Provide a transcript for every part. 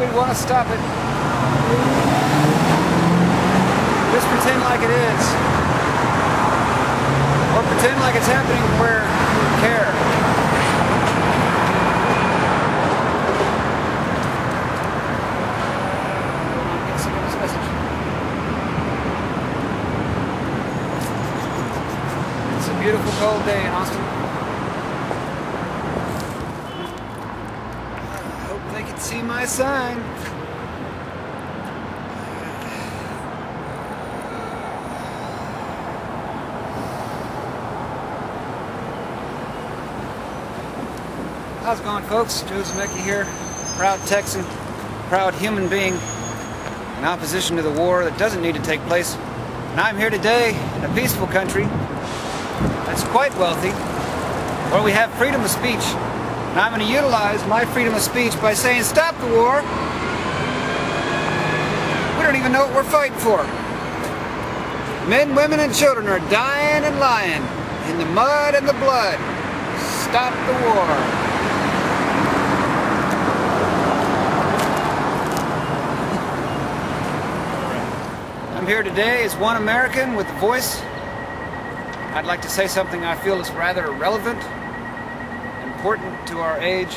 we want to stop it. Just pretend like it is. Or pretend like it's happening where you care. Get some of this message. It's a beautiful cold day in Austin. I hope they can see my sign. How's it going, folks? Joe Zamecki here, proud Texan, proud human being in opposition to the war that doesn't need to take place. And I'm here today in a peaceful country that's quite wealthy, where we have freedom of speech. And I'm going to utilize my freedom of speech by saying, stop the war! We don't even know what we're fighting for. Men, women, and children are dying and lying in the mud and the blood. Stop the war. I'm here today as one American with a voice. I'd like to say something I feel is rather relevant, important to our age.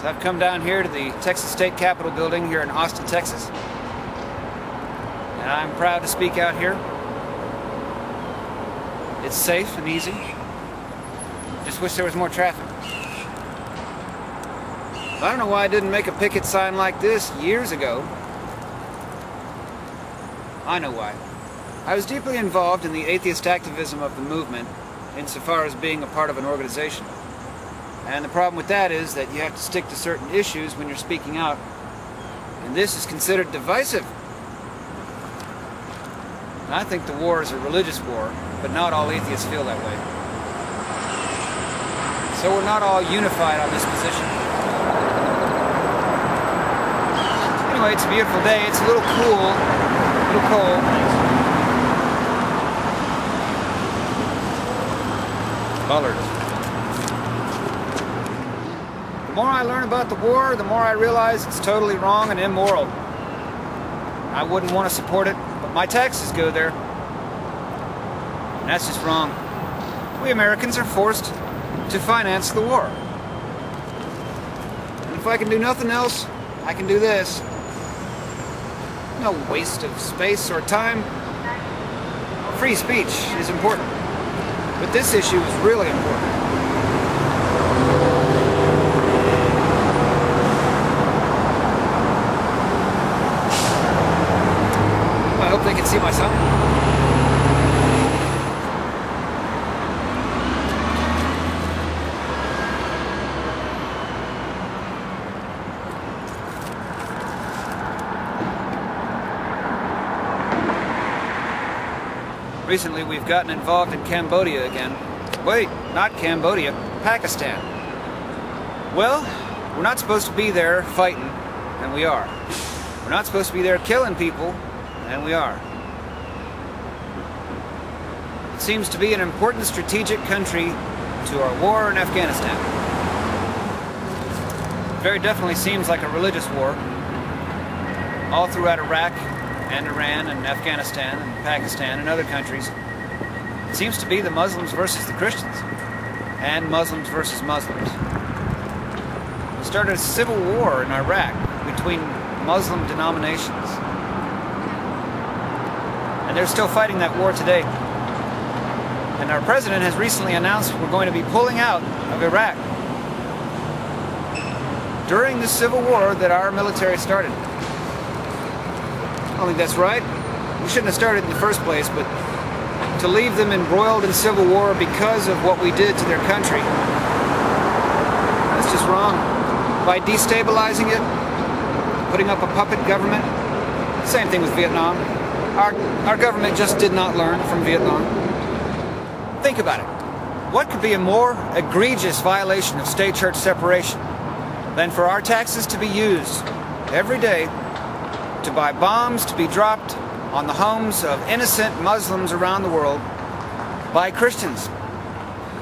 So I've come down here to the Texas State Capitol building here in Austin, Texas. And I'm proud to speak out here. It's safe and easy. Just wish there was more traffic. I don't know why I didn't make a picket sign like this years ago. I know why. I was deeply involved in the atheist activism of the movement insofar as being a part of an organization. And the problem with that is that you have to stick to certain issues when you're speaking out. And this is considered divisive. And I think the war is a religious war, but not all atheists feel that way. So we're not all unified on this position. Anyway, it's a beautiful day. It's a little cool. Cold. Colors. The more I learn about the war, the more I realize it's totally wrong and immoral. I wouldn't want to support it, but my taxes go there. And that's just wrong. We Americans are forced to finance the war. And if I can do nothing else, I can do this. No waste of space or time. Free speech is important, but this issue is really important. I hope they can see my sign. Recently, we've gotten involved in Cambodia again. Wait, not Cambodia, Pakistan. Well, we're not supposed to be there fighting, and we are. We're not supposed to be there killing people, and we are. It seems to be an important strategic country to our war in Afghanistan. It very definitely seems like a religious war. All throughout Iraq, and Iran and Afghanistan and Pakistan and other countries. It seems to be the Muslims versus the Christians and Muslims versus Muslims. We started a civil war in Iraq between Muslim denominations. And they're still fighting that war today. And our president has recently announced we're going to be pulling out of Iraq during the civil war that our military started. I don't think that's right. We shouldn't have started in the first place, but to leave them embroiled in civil war because of what we did to their country, that's just wrong. By destabilizing it, putting up a puppet government, same thing with Vietnam. Our government just did not learn from Vietnam. Think about it. What could be a more egregious violation of state-church separation than for our taxes to be used every day to buy bombs to be dropped on the homes of innocent Muslims around the world by Christians?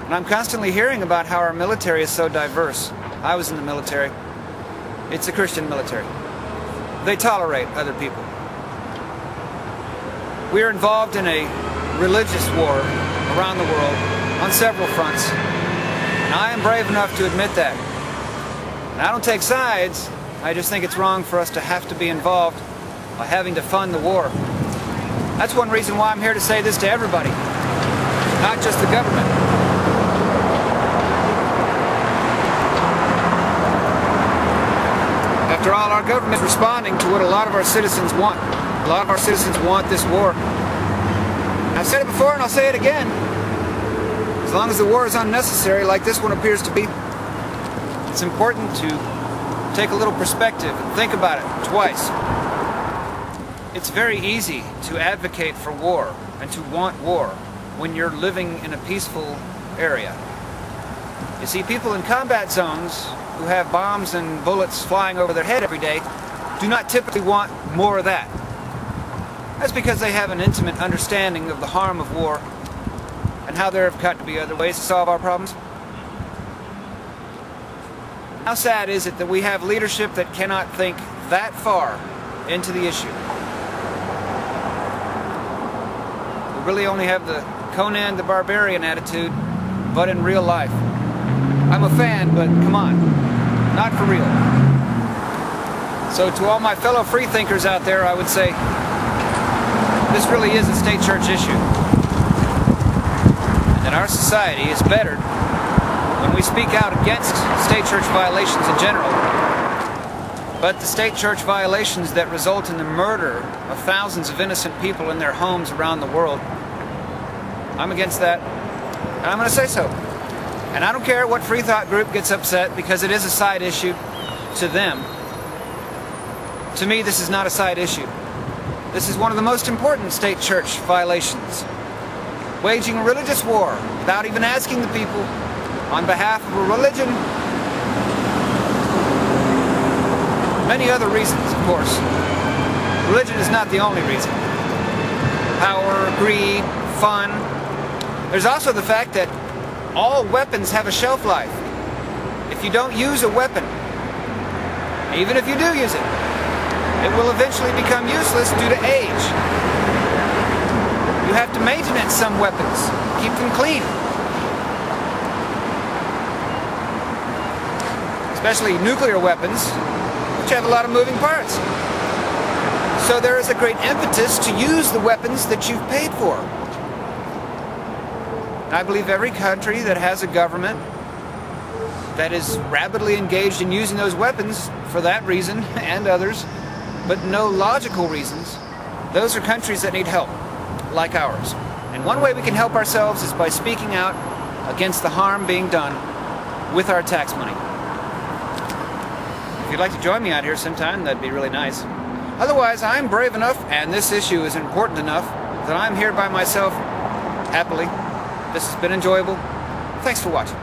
And I'm constantly hearing about how our military is so diverse. I was in the military. It's a Christian military. they tolerate other people. We are involved in a religious war around the world on several fronts, and I am brave enough to admit that. And I don't take sides, I just think it's wrong for us to have to be involved by having to fund the war. That's one reason why I'm here to say this to everybody, not just the government. After all, our government is responding to what a lot of our citizens want. A lot of our citizens want this war. I've said it before and I'll say it again. As long as the war is unnecessary, like this one appears to be, it's important to take a little perspective and think about it twice. It's very easy to advocate for war and to want war when you're living in a peaceful area. You see, people in combat zones who have bombs and bullets flying over their head every day do not typically want more of that. That's because they have an intimate understanding of the harm of war and how there have got to be other ways to solve our problems. How sad is it that we have leadership that cannot think that far into the issue? We really only have the Conan the Barbarian attitude, but in real life. I'm a fan, but come on, not for real. So to all my fellow freethinkers out there, I would say, this really is a state-church issue. And our society is bettered when we speak out against state-church violations in general. But the state-church violations that result in the murder of thousands of innocent people in their homes around the world, I'm against that, and I'm going to say so. And I don't care what free thought group gets upset because it is a side issue to them. To me, this is not a side issue. This is one of the most important state-church violations. Waging a religious war without even asking the people on behalf of a religion. Many other reasons, of course. Religion is not the only reason. Power, greed, fun. There's also the fact that all weapons have a shelf life. If you don't use a weapon, even if you do use it, it will eventually become useless due to age. You have to maintain some weapons, keep them clean. Especially nuclear weapons, which have a lot of moving parts. So there is a great impetus to use the weapons that you've paid for. I believe every country that has a government that is rapidly engaged in using those weapons for that reason and others, but no logical reasons, those are countries that need help, like ours. And one way we can help ourselves is by speaking out against the harm being done with our tax money. If you'd like to join me out here sometime, that'd be really nice. Otherwise, I'm brave enough, and this issue is important enough, that I'm here by myself, happily. This has been enjoyable. Thanks for watching.